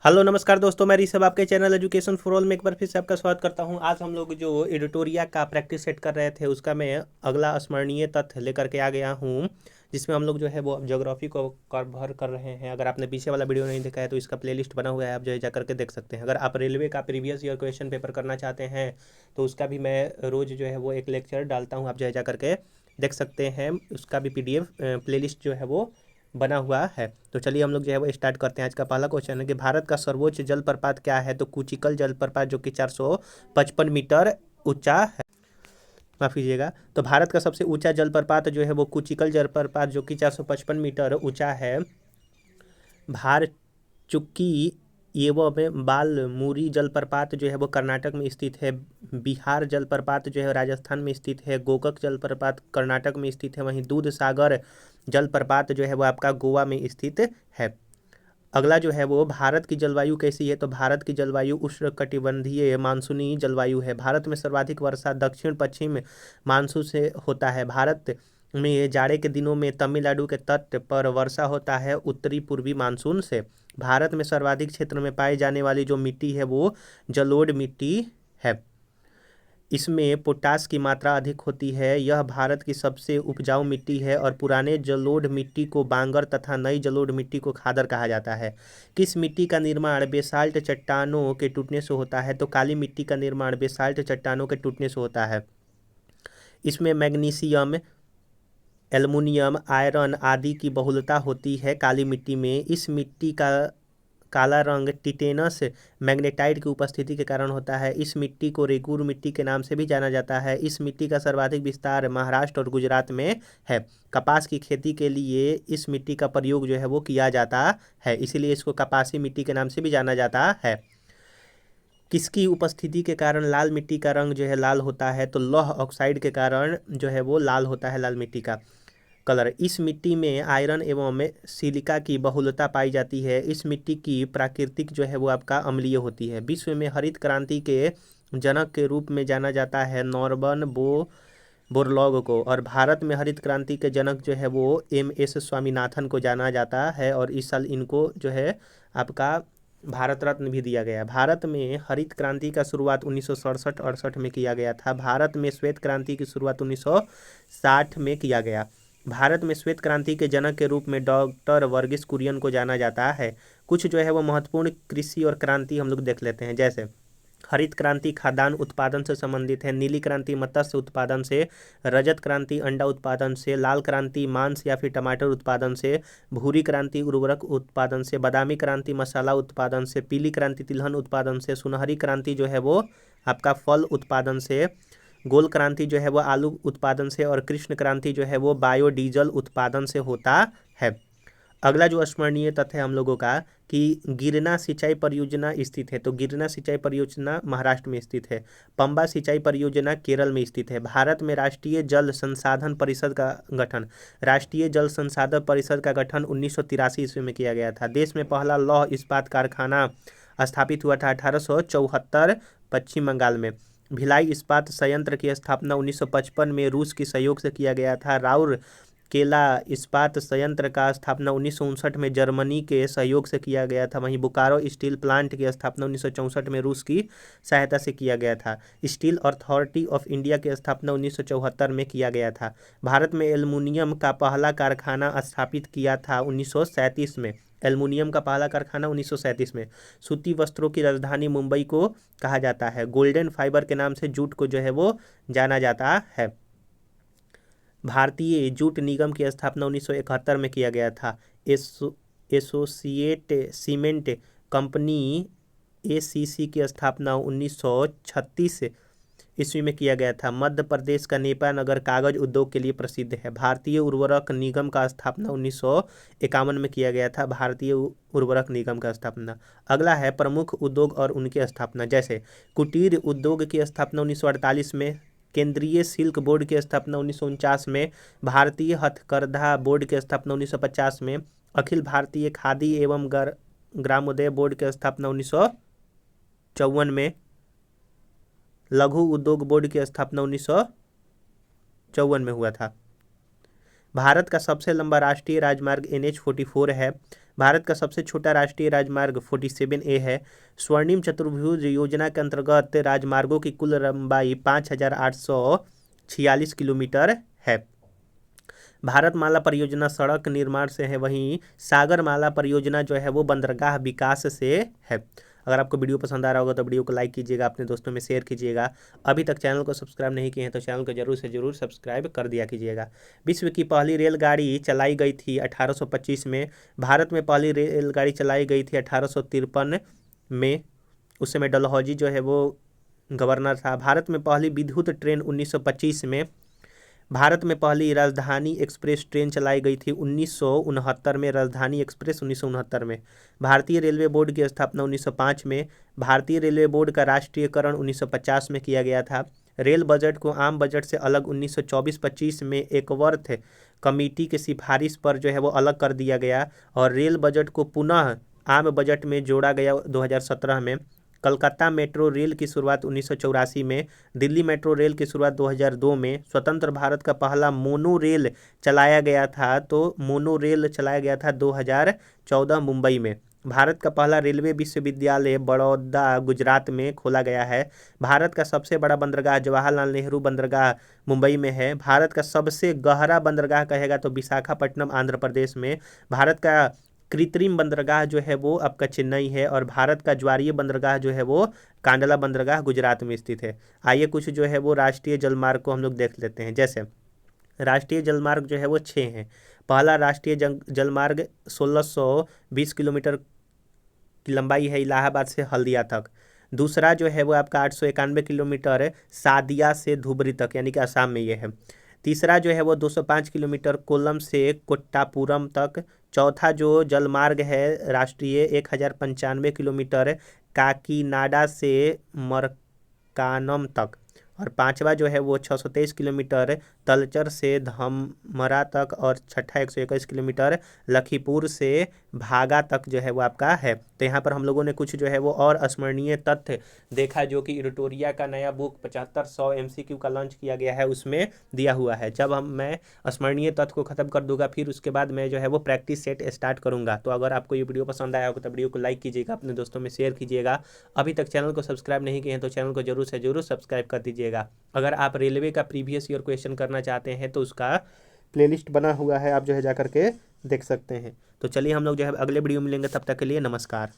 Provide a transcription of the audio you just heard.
Hello नमस्कार दोस्तों, मैं ऋषभ आपके चैनल एजुकेशन फॉर ऑल में एक बार फिर से आपका स्वागत करता हूं। आज हम लोग जो एडिटोरिया का प्रैक्टिस सेट कर रहे थे उसका मैं अगला स्मरणीय तथ्य लेकर के आ गया हूं, जिसमें हम लोग जो है वो ज्योग्राफी को कवर कर रहे हैं। अगर आपने पीछे वाला वीडियो नहीं देखा है तो इसका प्लेलिस्ट बना हुआ है, आप जो है जा करके देख सकते हैं। अगर आप रेलवे का प्रीवियस ईयर क्वेश्चन पेपर करना चाहते हैं तो उसका भी मैं रोज़ जो है वो एक लेक्चर डालता हूँ, आप जो है जा करके देख सकते हैं। उसका भी PDF प्लेलिस्ट जो है वो बना हुआ है। तो चलिए हम लोग जो है वो स्टार्ट करते हैं। आज का पहला क्वेश्चन है कि भारत का सर्वोच्च जलप्रपात क्या है? तो कुचिकल जलप्रपात, जो कि 455 मीटर ऊंचा है। माफ कीजिएगा। तो भारत का सबसे ऊंचा जलप्रपात जो है वो कुचिकल जलप्रपात, जो कि 455 मीटर ऊंचा है। भार चुक्की एवं बालमुरी जलप्रपात जो है वो कर्नाटक में स्थित है। बिहार जलप्रपात जो है राजस्थान में स्थित है। गोकक जलप्रपात कर्नाटक में स्थित है। वहीं दूध सागर जलप्रपात जो है वो आपका गोवा में स्थित है। अगला जो है वो भारत की जलवायु कैसी है? तो भारत की जलवायु उष्णकटिबंधीय मानसूनी जलवायु है। भारत में सर्वाधिक वर्षा दक्षिण पश्चिम मानसून से होता है। भारत में जाड़े के दिनों में तमिलनाडु के तट पर वर्षा होता है उत्तरी पूर्वी मानसून से। भारत में सर्वाधिक क्षेत्र में पाई जाने वाली जो मिट्टी है वो जलोढ़ मिट्टी है। इसमें पोटाश की मात्रा अधिक होती है। यह भारत की सबसे उपजाऊ मिट्टी है और पुराने जलोढ़ मिट्टी को बांगर तथा नई जलोढ़ मिट्टी को खादर कहा जाता है। किस मिट्टी का निर्माण बेसाल्ट चट्टानों के टूटने से होता है? तो काली मिट्टी का निर्माण बेसाल्ट चट्टानों के टूटने से होता है। इसमें मैग्नीशियम, एल्युमिनियम, आयरन आदि की बहुलता होती है काली मिट्टी में। इस मिट्टी का काला रंग टिटेनस मैग्नेटाइट की उपस्थिति के कारण होता है। इस मिट्टी को रेगूर मिट्टी के नाम से भी जाना जाता है। इस मिट्टी का सर्वाधिक विस्तार महाराष्ट्र और गुजरात में है। कपास की खेती के लिए इस मिट्टी का प्रयोग जो है वो किया जाता है, इसीलिए इसको कपासी मिट्टी के नाम से भी जाना जाता है। किसकी उपस्थिति के कारण लाल मिट्टी का रंग जो है लाल होता है? तो लौह ऑक्साइड के कारण जो है वो लाल होता है लाल मिट्टी का कलर। इस मिट्टी में आयरन एवं सिलिका की बहुलता पाई जाती है। इस मिट्टी की प्राकृतिक जो है वो आपका अम्लीय होती है। विश्व में हरित क्रांति के जनक के रूप में जाना जाता है नॉर्मन बोरलॉग को, और भारत में हरित क्रांति के जनक जो है वो MS स्वामीनाथन को जाना जाता है, और इस साल इनको जो है आपका भारत रत्न भी दिया गया। भारत में हरित क्रांति का शुरुआत 1967-68 में किया गया था। भारत में श्वेत क्रांति की शुरुआत 1960 में किया गया। भारत में श्वेत क्रांति के जनक के रूप में डॉक्टर वर्गीस कुरियन को जाना जाता है। कुछ जो है वो महत्वपूर्ण कृषि और क्रांति हम लोग देख लेते हैं। जैसे हरित क्रांति खाद्यान्न उत्पादन से संबंधित है। नीली क्रांति मत्स्य उत्पादन से। रजत क्रांति अंडा उत्पादन से। लाल क्रांति मांस या फिर टमाटर उत्पादन से। भूरी क्रांति उर्वरक उत्पादन से। बादामी क्रांति मसाला उत्पादन से। पीली क्रांति तिलहन उत्पादन से। सुनहरी क्रांति जो है वो आपका फल उत्पादन से। गोल क्रांति जो है वो आलू उत्पादन से। और कृष्ण क्रांति जो है वो बायोडीजल उत्पादन से होता है। अगला जो स्मरणीय तथ्य है हम लोगों का कि गिरना सिंचाई परियोजना स्थित है। तो गिरना सिंचाई परियोजना महाराष्ट्र में स्थित है। पंबा सिंचाई परियोजना केरल में स्थित है। भारत में राष्ट्रीय जल संसाधन परिषद का गठन। राष्ट्रीय जल संसाधन परिषद का गठन 1983 ईस्वी में किया गया था। देश में पहला लौह इस्पात कारखाना स्थापित हुआ था 1874 पश्चिम बंगाल में। भिलाई इस्पात संयंत्र की स्थापना 1955 में रूस के सहयोग से किया गया था। राउर केला इस्पात संयंत्र का स्थापना 1959 में जर्मनी के सहयोग से किया गया था। वहीं बोकारो स्टील प्लांट की स्थापना 1964 में रूस की सहायता से किया गया था। स्टील अथॉरिटी ऑफ इंडिया की स्थापना 1974 में किया गया था। भारत में एल्युमिनियम का पहला कारखाना स्थापित किया था 1937 में। एल्युमिनियम का पहला कारखाना 1937 में। सूती वस्त्रों की राजधानी मुंबई को कहा जाता है। गोल्डन फाइबर के नाम से जूट को जो है वो जाना जाता है। भारतीय जूट निगम की स्थापना 1971 में किया गया था। एसोसिएट सीमेंट कंपनी ACC की स्थापना 1936 ईस्वी में किया गया था। मध्य प्रदेश का नेपा नगर कागज उद्योग के लिए प्रसिद्ध है। भारतीय उर्वरक निगम का स्थापना 1951 में किया गया था। भारतीय उर्वरक निगम का स्थापना। अगला है प्रमुख उद्योग और उनकी स्थापना। जैसे कुटीर उद्योग की स्थापना 1948 में। केंद्रीय सिल्क बोर्ड की स्थापना 1949 में। भारतीय हथकरघा बोर्ड की स्थापना 1950 में। अखिल भारतीय खादी एवं ग्रामोदय बोर्ड की स्थापना 1954 में। लघु उद्योग बोर्ड की स्थापना 1954 में हुआ था। भारत का सबसे लंबा राष्ट्रीय राजमार्ग NH-44 है। भारत का सबसे छोटा राष्ट्रीय राजमार्ग 47A है। स्वर्णिम चतुर्भुज योजना के अंतर्गत राजमार्गों की कुल लंबाई 5,846 किलोमीटर है। भारतमाला परियोजना सड़क निर्माण से है, वहीं सागरमाला परियोजना जो है वो बंदरगाह विकास से है। अगर आपको वीडियो पसंद आ रहा होगा तो वीडियो को लाइक कीजिएगा, अपने दोस्तों में शेयर कीजिएगा। अभी तक चैनल को सब्सक्राइब नहीं किए हैं तो चैनल को जरूर से जरूर सब्सक्राइब कर दिया कीजिएगा। विश्व की पहली रेलगाड़ी चलाई गई थी 1825 में। भारत में पहली रेलगाड़ी चलाई गई थी 1853 में। उस समय डलहौजी जो है वो गवर्नर था। भारत में पहली विद्युत ट्रेन 1925 में। भारत में पहली राजधानी एक्सप्रेस ट्रेन चलाई गई थी 1969 में। राजधानी एक्सप्रेस 1969 में। भारतीय रेलवे बोर्ड की स्थापना 1905 में। भारतीय रेलवे बोर्ड का राष्ट्रीयकरण 1950 में किया गया था। रेल बजट को आम बजट से अलग 1924-25 में एकवर्थ कमेटी की सिफारिश पर जो है वो अलग कर दिया गया और रेल बजट को पुनः आम बजट में जोड़ा गया 2017 में। कलकत्ता मेट्रो रेल की शुरुआत 1984 में। दिल्ली मेट्रो रेल की शुरुआत 2002 में। स्वतंत्र भारत का पहला मोनो रेल चलाया गया था 2014 मुंबई में। भारत का पहला रेलवे विश्वविद्यालय बड़ौदा गुजरात में खोला गया है। भारत का सबसे बड़ा बंदरगाह जवाहरलाल नेहरू बंदरगाह मुंबई में है। भारत का सबसे गहरा बंदरगाह कहेगा तो विशाखापट्टनम आंध्र प्रदेश में। भारत का कृत्रिम बंदरगाह जो है वो आपका चेन्नई है और भारत का ज्वारीय बंदरगाह जो है वो कांडला बंदरगाह गुजरात में स्थित है। आइए कुछ जो है वो राष्ट्रीय जलमार्ग को हम लोग देख लेते हैं। जैसे राष्ट्रीय जलमार्ग जो है वो 6 हैं। पहला राष्ट्रीय जलमार्ग 1620 किलोमीटर की लंबाई है, इलाहाबाद से हल्दिया तक। दूसरा जो है वो आपका 891 किलोमीटर सादिया से धुबरी तक, यानी कि असम में ये है। तीसरा जो है वो 205 किलोमीटर कोल्लम से कोट्टापुरम तक। चौथा जो जलमार्ग है राष्ट्रीय 1095 किलोमीटर काकीनाडा से मरकानम तक। और पांचवा जो है वो 623 किलोमीटर तलचर से धमरा तक। और छठा 121 किलोमीटर लखीमपुर से भागा तक जो है वो आपका है। तो यहाँ पर हम लोगों ने कुछ जो है वो और स्मरणीय तथ्य देखा जो कि इडिटोरिया का नया बुक 7500 MCQ का लॉन्च किया गया है उसमें दिया हुआ है। जब मैं स्मरणीय तथ्य को खत्म कर दूंगा फिर उसके बाद मैं जो है वो प्रैक्टिस सेट स्टार्ट करूंगा। तो अगर आपको ये वीडियो पसंद आया होगा तो वीडियो को लाइक कीजिएगा, अपने दोस्तों में शेयर कीजिएगा। अभी तक चैनल को सब्सक्राइब नहीं किए हैं तो चैनल को जरूर से जरूर सब्सक्राइब कर दीजिएगा। अगर आप रेलवे का प्रीवियस ईयर क्वेश्चन करना चाहते हैं तो उसका प्लेलिस्ट बना हुआ है, आप जो है जा करके देख सकते हैं। तो चलिए हम लोग जो है अगले वीडियो में मिलेंगे, तब तक के लिए नमस्कार।